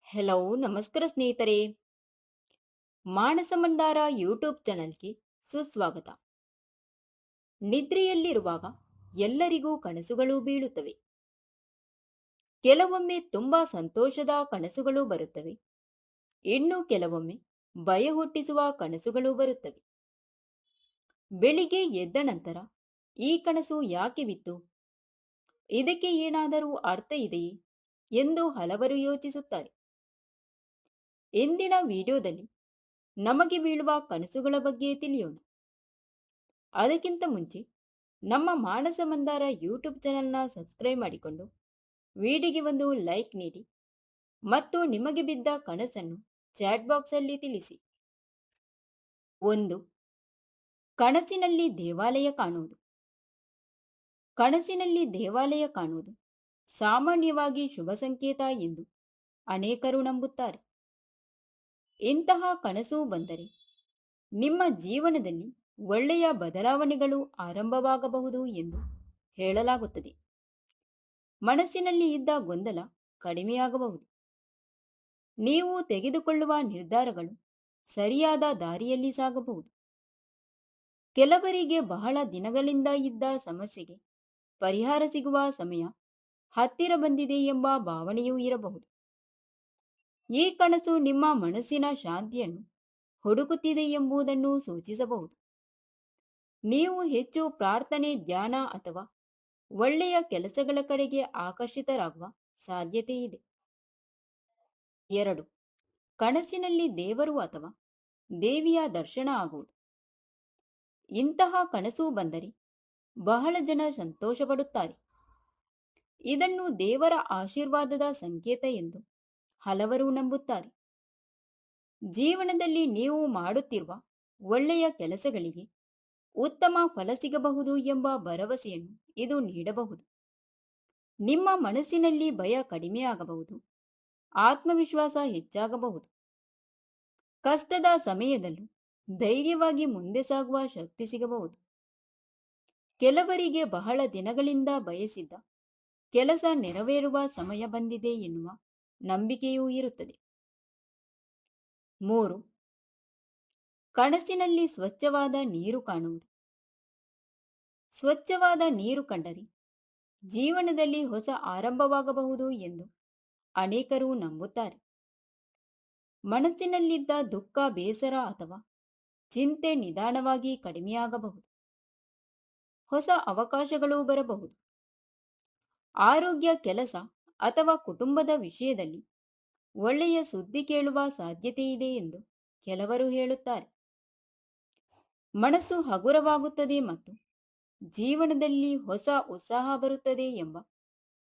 Hello ನಮಸ್ಕಾರ ಸ್ನೇಹಿತರೆ. ಮಾನಸ Mandara YouTube ಚಾನಲ್ಗೆ ಸುಸ್ವಾಗತ. ನಿದ್ರೆಯಲ್ಲಿರುವಾಗ ಎಲ್ಲರಿಗೂ ಕನಸುಗಳು ಬೀಳುತ್ತವೆ. ಕೆಲವೊಮ್ಮೆ ತುಂಬಾ ಸಂತೋಷದ ಕನಸುಗಳು ಬರುತ್ತವೆ, ಇನ್ನು ಕೆಲವೊಮ್ಮೆ ಭಯ ಹುಟ್ಟಿಸುವ ಕನಸುಗಳು ಬರುತ್ತವೆ. ಬೆಳಿಗ್ಗೆ ಎದ್ದ ನಂತರ ಈ ಕನಸು ಯಾಕೆ ಬಿತ್ತು, ಇದಕ್ಕೆ ಏನಾದರೂ ಅರ್ಥ ಇದೆಯೇ ಎಂದು ಹಲವರು ಯೋಚಿಸುತ್ತಾರೆ. ಇಂದಿನ ವಿಡಿಯೋದಲ್ಲಿ ನಮಗೆ ಬೀಳುವ ಕನಸುಗಳ ಬಗ್ಗೆ ತಿಳಿಯೋಣ. ಅದಕ್ಕಿಂತ ಮುಂಚೆ ನಮ್ಮ ಮಾನಸ ಮಂದಾರ ಯೂಟ್ಯೂಬ್ ಚಾನೆಲ್ನ ಸಬ್ಸ್ಕ್ರೈಬ್ ಮಾಡಿಕೊಂಡು ವಿಡಿಯೋಗೆ ಒಂದು ಲೈಕ್ ನೀಡಿ ಮತ್ತು ನಿಮಗೆ ಬಿದ್ದ ಕನಸನ್ನು ಚಾಟ್ ಬಾಕ್ಸ್ ಅಲ್ಲಿ ತಿಳಿಸಿ. 1. ಕನಸಿನಲ್ಲಿ ದೇವಾಲಯ ಕಾಣುವುದು. ಕನಸಿನಲ್ಲಿ ದೇವಾಲಯ ಕಾಣುವುದು ಸಾಮಾನ್ಯವಾಗಿ ಶುಭ ಸಂಕೇತ ಎಂದು ಅನೇಕರು ನಂಬುತ್ತಾರೆ. ಇಂತಹ ಕನಸು ಬಂದರೆ ನಿಮ್ಮ ಜೀವನದಲ್ಲಿ ಒಳ್ಳೆಯ ಬದಲಾವಣೆಗಳು ಆರಂಭವಾಗಬಹುದು ಎಂದು ಹೇಳಲಾಗುತ್ತದೆ. ಮನಸ್ಸಿನಲ್ಲಿ ಇದ್ದ ಗೊಂದಲ ಕಡಿಮೆಯಾಗಬಹುದು. ನೀವು ತೆಗೆದುಕೊಳ್ಳುವ ನಿರ್ಧಾರಗಳು ಸರಿಯಾದ ದಾರಿಯಲ್ಲಿ ಸಾಗಬಹುದು. ಕೆಲವರಿಗೆ ಬಹಳ ದಿನಗಳಿಂದ ಇದ್ದ ಸಮಸ್ಯೆಗೆ ಪರಿಹಾರ ಸಿಗುವ ಸಮಯ ಹತ್ತಿರ ಬಂದಿದೆ ಎಂಬ ಭಾವನೆಯೂ ಇರಬಹುದು. ಈ ಕನಸು ನಿಮ್ಮ ಮನಸ್ಸಿನ ಶಾಂತಿಯನ್ನು ಹುಡುಕುತ್ತಿದೆ ಎಂಬುದನ್ನು ಸೂಚಿಸಬಹುದು. ನೀವು ಹೆಚ್ಚು ಪ್ರಾರ್ಥನೆ, ಧ್ಯಾನ ಅಥವಾ ಒಳ್ಳೆಯ ಕೆಲಸಗಳ ಕಡೆಗೆ ಆಕರ್ಷಿತರಾಗುವ ಸಾಧ್ಯತೆ ಇದೆ. 2. ಕನಸಿನಲ್ಲಿ ದೇವರು ಅಥವಾ ದೇವಿಯ ದರ್ಶನ ಆಗುವುದು. ಇಂತಹ ಕನಸು ಬಂದರೆ ಬಹಳ ಜನ ಸಂತೋಷಪಡುತ್ತಾರೆ. ಇದನ್ನು ದೇವರ ಆಶೀರ್ವಾದದ ಸಂಕೇತ ಎಂದು ಹಲವರು ನಂಬುತ್ತಾರೆ. ಜೀವನದಲ್ಲಿ ನೀವು ಮಾಡುತ್ತಿರುವ ಒಳ್ಳೆಯ ಕೆಲಸಗಳಿಗೆ ಉತ್ತಮ ಫಲ ಸಿಗಬಹುದು ಎಂಬ ಭರವಸೆಯನ್ನು ಇದು ನೀಡಬಹುದು. ನಿಮ್ಮ ಮನಸ್ಸಿನಲ್ಲಿ ಭಯ ಕಡಿಮೆಯಾಗಬಹುದು, ಆತ್ಮವಿಶ್ವಾಸ ಹೆಚ್ಚಾಗಬಹುದು. ಕಷ್ಟದ ಸಮಯದಲ್ಲೂ ಧೈರ್ಯವಾಗಿ ಮುಂದೆ ಸಾಗುವ ಶಕ್ತಿ ಸಿಗಬಹುದು. ಕೆಲವರಿಗೆ ಬಹಳ ದಿನಗಳಿಂದ ಬಯಸಿದ್ದ ಕೆಲಸ ನೆರವೇರುವ ಸಮಯ ಬಂದಿದೆ ಎನ್ನುವ ನಂಬಿಕೆಯೂ ಇರುತ್ತದೆ. 3. ಕನಸಿನಲ್ಲಿ ಸ್ವಚ್ಛವಾದ ನೀರು ಕಾಣುವುದು. ಸ್ವಚ್ಛವಾದ ನೀರು ಕಂಡರೆ ಜೀವನದಲ್ಲಿ ಹೊಸ ಆರಂಭವಾಗಬಹುದು ಎಂದು ಅನೇಕರು ನಂಬುತ್ತಾರೆ. ಮನಸ್ಸಿನಲ್ಲಿದ್ದ ದುಃಖ, ಬೇಸರ ಅಥವಾ ಚಿಂತೆ ನಿಧಾನವಾಗಿ ಕಡಿಮೆಯಾಗಬಹುದು. ಹೊಸ ಅವಕಾಶಗಳು ಬರಬಹುದು. ಆರೋಗ್ಯ, ಕೆಲಸ ಅಥವಾ ಕುಟುಂಬದ ವಿಷಯದಲ್ಲಿ ಒಳ್ಳೆಯ ಸುದ್ದಿ ಕೇಳುವ ಸಾಧ್ಯತೆ ಇದೆ ಎಂದು ಕೆಲವರು ಹೇಳುತ್ತಾರೆ. ಮನಸ್ಸು ಹಗುರವಾಗುತ್ತದೆ ಮತ್ತು ಜೀವನದಲ್ಲಿ ಹೊಸ ಉತ್ಸಾಹ ಬರುತ್ತದೆ ಎಂಬ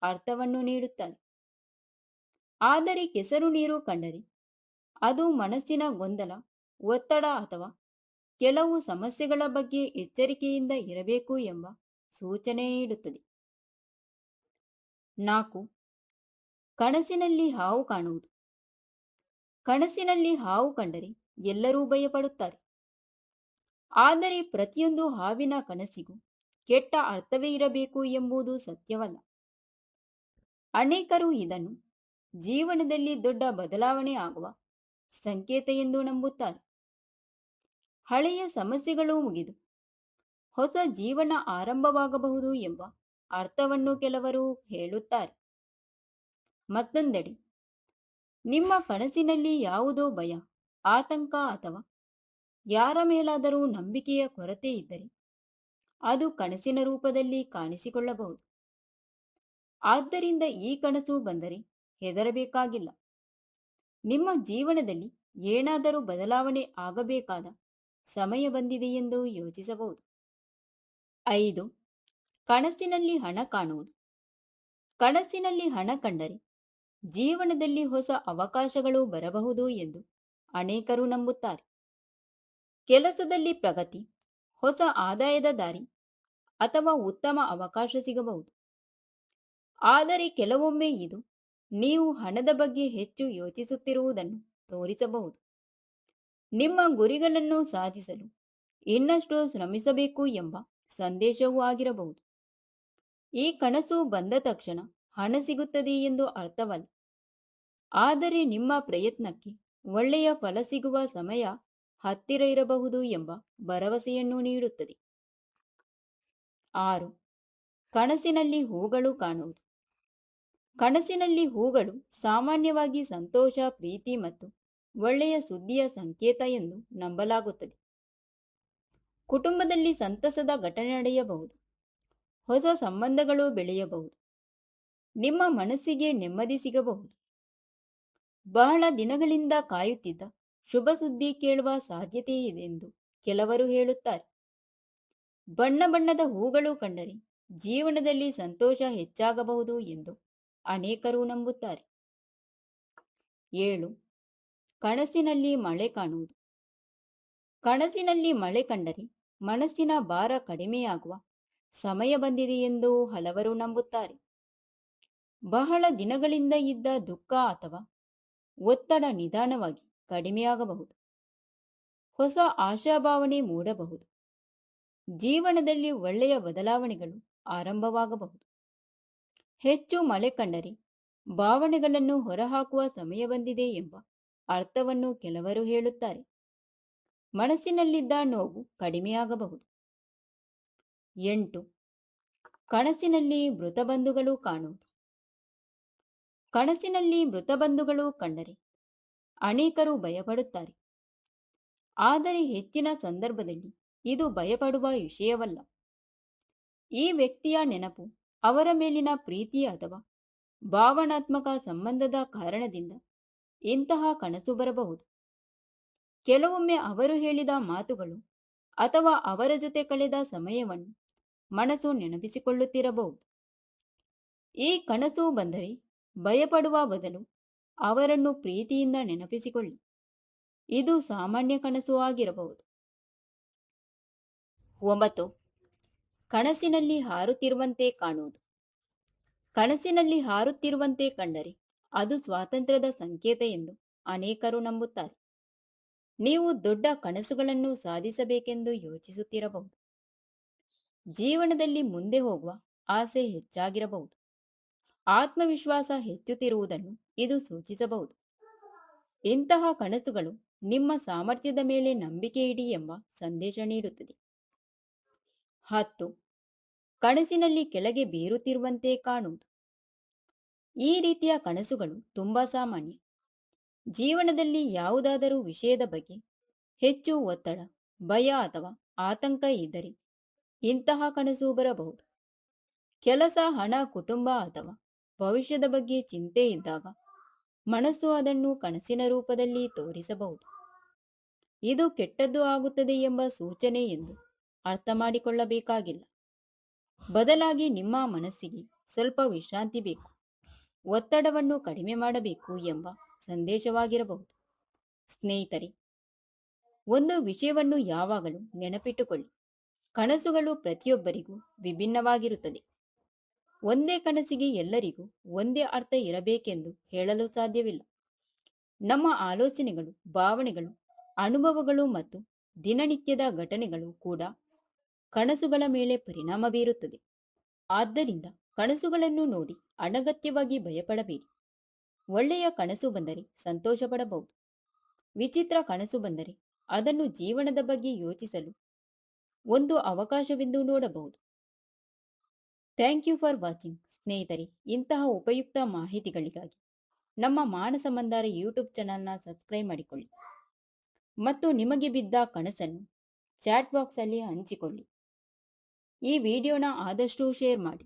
ಅರ್ಥವನ್ನು ನೀಡುತ್ತಾರೆ. ಆದರೆ ಕೆಸರು ನೀರು ಕಂಡರೆ ಅದು ಮನಸ್ಸಿನ ಗೊಂದಲ, ಒತ್ತಡ ಅಥವಾ ಕೆಲವು ಸಮಸ್ಯೆಗಳ ಬಗ್ಗೆ ಎಚ್ಚರಿಕೆಯಿಂದ ಇರಬೇಕು ಎಂಬ ಸೂಚನೆ ನೀಡುತ್ತದೆ. 4. ಕನಸಿನಲ್ಲಿ ಹಾವು ಕಾಣುವುದು. ಕನಸಿನಲ್ಲಿ ಹಾವು ಕಂಡರೆ ಎಲ್ಲರೂ ಭಯಪಡುತ್ತಾರೆ. ಆದರೆ ಪ್ರತಿಯೊಂದು ಹಾವಿನ ಕನಸಿಗೂ ಕೆಟ್ಟ ಅರ್ಥವೇ ಇರಬೇಕು ಎಂಬುದು ಸತ್ಯವಲ್ಲ. ಅನೇಕರು ಇದನ್ನು ಜೀವನದಲ್ಲಿ ದೊಡ್ಡ ಬದಲಾವಣೆ ಆಗುವ ಸಂಕೇತ ಎಂದು ನಂಬುತ್ತಾರೆ. ಹಳೆಯ ಸಮಸ್ಯೆಗಳು ಮುಗಿದು ಹೊಸ ಜೀವನ ಆರಂಭವಾಗಬಹುದು ಎಂಬ ಅರ್ಥವನ್ನು ಕೆಲವರು ಹೇಳುತ್ತಾರೆ. ಮತ್ತೊಂದೆಡೆ ನಿಮ್ಮ ಕನಸಿನಲ್ಲಿ ಯಾವುದೋ ಭಯ, ಆತಂಕ ಅಥವಾ ಯಾರ ಮೇಲಾದರೂ ನಂಬಿಕೆಯ ಕೊರತೆ ಇದ್ದರೆ ಅದು ಕನಸಿನ ರೂಪದಲ್ಲಿ ಕಾಣಿಸಿಕೊಳ್ಳಬಹುದು. ಆದ್ದರಿಂದ ಈ ಕನಸು ಬಂದರೆ ಹೆದರಬೇಕಾಗಿಲ್ಲ. ನಿಮ್ಮ ಜೀವನದಲ್ಲಿ ಏನಾದರೂ ಬದಲಾವಣೆ ಆಗಬೇಕಾದ ಸಮಯ ಬಂದಿದೆ ಎಂದು ಯೋಚಿಸಬಹುದು. 5. ಕನಸಿನಲ್ಲಿ ಹಣ ಕಾಣುವುದು. ಕನಸಿನಲ್ಲಿ ಹಣ ಕಂಡರೆ ಜೀವನದಲ್ಲಿ ಹೊಸ ಅವಕಾಶಗಳು ಬರಬಹುದು ಎಂದು ಅನೇಕರು ನಂಬುತ್ತಾರೆ. ಕೆಲಸದಲ್ಲಿ ಪ್ರಗತಿ, ಹೊಸ ಆದಾಯದ ದಾರಿ ಅಥವಾ ಉತ್ತಮ ಅವಕಾಶ ಸಿಗಬಹುದು. ಆದರೆ ಕೆಲವೊಮ್ಮೆ ಇದು ನೀವು ಹಣದ ಬಗ್ಗೆ ಹೆಚ್ಚು ಯೋಚಿಸುತ್ತಿರುವುದನ್ನು ತೋರಿಸಬಹುದು. ನಿಮ್ಮ ಗುರಿಗಳನ್ನು ಸಾಧಿಸಲು ಇನ್ನಷ್ಟು ಶ್ರಮಿಸಬೇಕು ಎಂಬ ಸಂದೇಶವೂ ಆಗಿರಬಹುದು. ಈ ಕನಸು ಬಂದ ತಕ್ಷಣ ಹಣ ಸಿಗುತ್ತದೆ ಎಂದು ಅರ್ಥವಲ್ಲ. ಆದರೆ ನಿಮ್ಮ ಪ್ರಯತ್ನಕ್ಕೆ ಒಳ್ಳೆಯ ಫಲ ಸಿಗುವ ಸಮಯ ಹತ್ತಿರ ಇರಬಹುದು ಎಂಬ ಭರವಸೆಯನ್ನು ನೀಡುತ್ತದೆ. 6. ಕನಸಿನಲ್ಲಿ ಹೂಗಳು ಕಾಣುವುದು. ಕನಸಿನಲ್ಲಿ ಹೂಗಳು ಸಾಮಾನ್ಯವಾಗಿ ಸಂತೋಷ, ಪ್ರೀತಿ ಮತ್ತು ಒಳ್ಳೆಯ ಸುದ್ದಿಯ ಸಂಕೇತ ಎಂದು ನಂಬಲಾಗುತ್ತದೆ. ಕುಟುಂಬದಲ್ಲಿ ಸಂತಸದ ಘಟನೆ ನಡೆಯಬಹುದು. ಹೊಸ ಸಂಬಂಧಗಳು ಬೆಳೆಯಬಹುದು. ನಿಮ್ಮ ಮನಸ್ಸಿಗೆ ನೆಮ್ಮದಿ ಸಿಗಬಹುದು. ಬಹಳ ದಿನಗಳಿಂದ ಕಾಯುತ್ತಿದ್ದ ಶುಭ ಸುದ್ದಿ ಕೇಳುವ ಸಾಧ್ಯತೆ ಇದೆ ಎಂದು ಕೆಲವರು ಹೇಳುತ್ತಾರೆ. ಬಣ್ಣ ಬಣ್ಣದ ಹೂಗಳು ಕಂಡರೆ ಜೀವನದಲ್ಲಿ ಸಂತೋಷ ಹೆಚ್ಚಾಗಬಹುದು ಎಂದು ಅನೇಕರು ನಂಬುತ್ತಾರೆ. 7. ಕನಸಿನಲ್ಲಿ ಮಳೆ ಕಾಣುವುದು. ಕನಸಿನಲ್ಲಿ ಮಳೆ ಕಂಡರೆ ಮನಸ್ಸಿನ ಭಾರ ಕಡಿಮೆಯಾಗುವ ಸಮಯ ಬಂದಿದೆ ಎಂದು ಹಲವರು ನಂಬುತ್ತಾರೆ. ಬಹಳ ದಿನಗಳಿಂದ ಇದ್ದ ದುಃಖ ಅಥವಾ ಒತ್ತಡ ನಿಧಾನವಾಗಿ ಕಡಿಮೆಯಾಗಬಹುದು. ಹೊಸ ಆಶಾಭಾವನೆ ಮೂಡಬಹುದು. ಜೀವನದಲ್ಲಿ ಒಳ್ಳೆಯ ಬದಲಾವಣೆಗಳು ಆರಂಭವಾಗಬಹುದು. ಹೆಚ್ಚು ಮಳೆ ಕಂಡರೆ ಭಾವನೆಗಳನ್ನು ಹೊರಹಾಕುವ ಸಮಯ ಬಂದಿದೆ ಎಂಬ ಅರ್ಥವನ್ನು ಕೆಲವರು ಹೇಳುತ್ತಾರೆ. ಮನಸ್ಸಿನಲ್ಲಿದ್ದ ನೋವು ಕಡಿಮೆಯಾಗಬಹುದು. 8. ಕನಸಿನಲ್ಲಿ ಮೃತಬಂಧುಗಳು ಕಾಣುವುದು. ಕನಸಿನಲ್ಲಿ ಮೃತಬಂಧುಗಳು ಕಂಡರೆ ಅನೇಕರು ಭಯಪಡುತ್ತಾರೆ. ಆದರೆ ಹೆಚ್ಚಿನ ಸಂದರ್ಭದಲ್ಲಿ ಇದು ಭಯಪಡುವ ವಿಷಯವಲ್ಲ. ಈ ವ್ಯಕ್ತಿಯ ನೆನಪು, ಅವರ ಮೇಲಿನ ಪ್ರೀತಿ ಅಥವಾ ಭಾವನಾತ್ಮಕ ಸಂಬಂಧದ ಕಾರಣದಿಂದ ಇಂತಹ ಕನಸು ಬರಬಹುದು. ಕೆಲವೊಮ್ಮೆ ಅವರು ಹೇಳಿದ ಮಾತುಗಳು ಅಥವಾ ಅವರ ಜೊತೆ ಕಳೆದ ಸಮಯವನ್ನು ಮನಸ್ಸು ನೆನಪಿಸಿಕೊಳ್ಳುತ್ತಿರಬಹುದು. ಈ ಕನಸು ಬಂದರೆ ಭಯಪಡುವ ಬದಲು ಅವರನ್ನು ಪ್ರೀತಿಯಿಂದ ನೆನಪಿಸಿಕೊಳ್ಳಿ. ಇದು ಸಾಮಾನ್ಯ ಕನಸು ಆಗಿರಬಹುದು. 9. ಕನಸಿನಲ್ಲಿ ಹಾರುತ್ತಿರುವಂತೆ ಕಾಣುವುದು. ಕನಸಿನಲ್ಲಿ ಹಾರುತ್ತಿರುವಂತೆ ಕಂಡರೆ ಅದು ಸ್ವಾತಂತ್ರ್ಯದ ಸಂಕೇತ ಎಂದು ಅನೇಕರು ನಂಬುತ್ತಾರೆ. ನೀವು ದೊಡ್ಡ ಕನಸುಗಳನ್ನು ಸಾಧಿಸಬೇಕೆಂದು ಯೋಚಿಸುತ್ತಿರಬಹುದು. ಜೀವನದಲ್ಲಿ ಮುಂದೆ ಹೋಗುವ ಆಸೆ ಹೆಚ್ಚಾಗಿರಬಹುದು. ಆತ್ಮವಿಶ್ವಾಸ ಹೆಚ್ಚುತ್ತಿರುವುದನ್ನು ಇದು ಸೂಚಿಸಬಹುದು. ಇಂತಹ ಕನಸುಗಳು ನಿಮ್ಮ ಸಾಮರ್ಥ್ಯದ ಮೇಲೆ ನಂಬಿಕೆ ಇಡಿ ಎಂಬ ಸಂದೇಶ ನೀಡುತ್ತದೆ. 10. ಕನಸಿನಲ್ಲಿ ಕೆಳಗೆ ಬೀರುತ್ತಿರುವಂತೆ ಕಾಣುವುದು. ಈ ರೀತಿಯ ಕನಸುಗಳು ತುಂಬಾ ಸಾಮಾನ್ಯ. ಜೀವನದಲ್ಲಿ ಯಾವುದಾದರೂ ವಿಷಯದ ಬಗ್ಗೆ ಹೆಚ್ಚು ಒತ್ತಡ, ಭಯ ಅಥವಾ ಆತಂಕ ಇದ್ದರೆ ಇಂತಹ ಕನಸು ಬರಬಹುದು. ಕೆಲಸ, ಹಣ, ಕುಟುಂಬ ಅಥವಾ ಭವಿಷ್ಯದ ಬಗ್ಗೆ ಚಿಂತೆ ಇದ್ದಾಗ ಮನಸ್ಸು ಅದನ್ನು ಕನಸಿನ ರೂಪದಲ್ಲಿ ತೋರಿಸಬಹುದು. ಇದು ಕೆಟ್ಟದ್ದು ಆಗುತ್ತದೆ ಎಂಬ ಸೂಚನೆ ಎಂದು ಅರ್ಥ ಮಾಡಿಕೊಳ್ಳಬೇಕಾಗಿಲ್ಲ. ಬದಲಾಗಿ ನಿಮ್ಮ ಮನಸ್ಸಿಗೆ ಸ್ವಲ್ಪ ವಿಶ್ರಾಂತಿ ಬೇಕು, ಒತ್ತಡವನ್ನು ಕಡಿಮೆ ಮಾಡಬೇಕು ಎಂಬ ಸಂದೇಶವಾಗಿರಬಹುದು. ಸ್ನೇಹಿತರೆ, ಒಂದು ವಿಷಯವನ್ನು ಯಾವಾಗಲೂ ನೆನಪಿಟ್ಟುಕೊಳ್ಳಿ. ಕನಸುಗಳು ಪ್ರತಿಯೊಬ್ಬರಿಗೂ ವಿಭಿನ್ನವಾಗಿರುತ್ತದೆ. ಒಂದೇ ಕನಸಿಗೆ ಎಲ್ಲರಿಗೂ ಒಂದೇ ಅರ್ಥ ಇರಬೇಕೆಂದು ಹೇಳಲು ಸಾಧ್ಯವಿಲ್ಲ. ನಮ್ಮ ಆಲೋಚನೆಗಳು, ಭಾವನೆಗಳು, ಅನುಭವಗಳು ಮತ್ತು ದಿನನಿತ್ಯದ ಘಟನೆಗಳು ಕೂಡ ಕನಸುಗಳ ಮೇಲೆ ಪರಿಣಾಮ ಬೀರುತ್ತದೆ. ಆದ್ದರಿಂದ ಕನಸುಗಳನ್ನು ನೋಡಿ ಅನಗತ್ಯವಾಗಿ ಭಯಪಡಬೇಡಿ. ಒಳ್ಳೆಯ ಕನಸು ಬಂದರೆ ಸಂತೋಷ ಪಡಬಹುದು. ವಿಚಿತ್ರ ಕನಸು ಬಂದರೆ ಅದನ್ನು ಜೀವನದ ಬಗ್ಗೆ ಯೋಚಿಸಲು ಒಂದು ಅವಕಾಶವೆಂದು ನೋಡಬಹುದು. Thank you for watching. ಸ್ನೇಹಿತರೆ, ಇಂತಹ ಉಪಯುಕ್ತ ಮಾಹಿತಿಗಳಿಗಾಗಿ ನಮ್ಮ ಮಾನಸ ಮಂದಾರ ಯೂಟ್ಯೂಬ್ ಚಾನಲ್ನ ಸಬ್ಸ್ಕ್ರೈಬ್ ಮಾಡಿಕೊಳ್ಳಿ ಮತ್ತು ನಿಮಗೆ ಬಿದ್ದ ಕನಸನ್ನು ಚಾಟ್ ಬಾಕ್ಸಲ್ಲಿ ಹಂಚಿಕೊಳ್ಳಿ. ಈ ವಿಡಿಯೋನ ಆದಷ್ಟು ಶೇರ್ ಮಾಡಿ.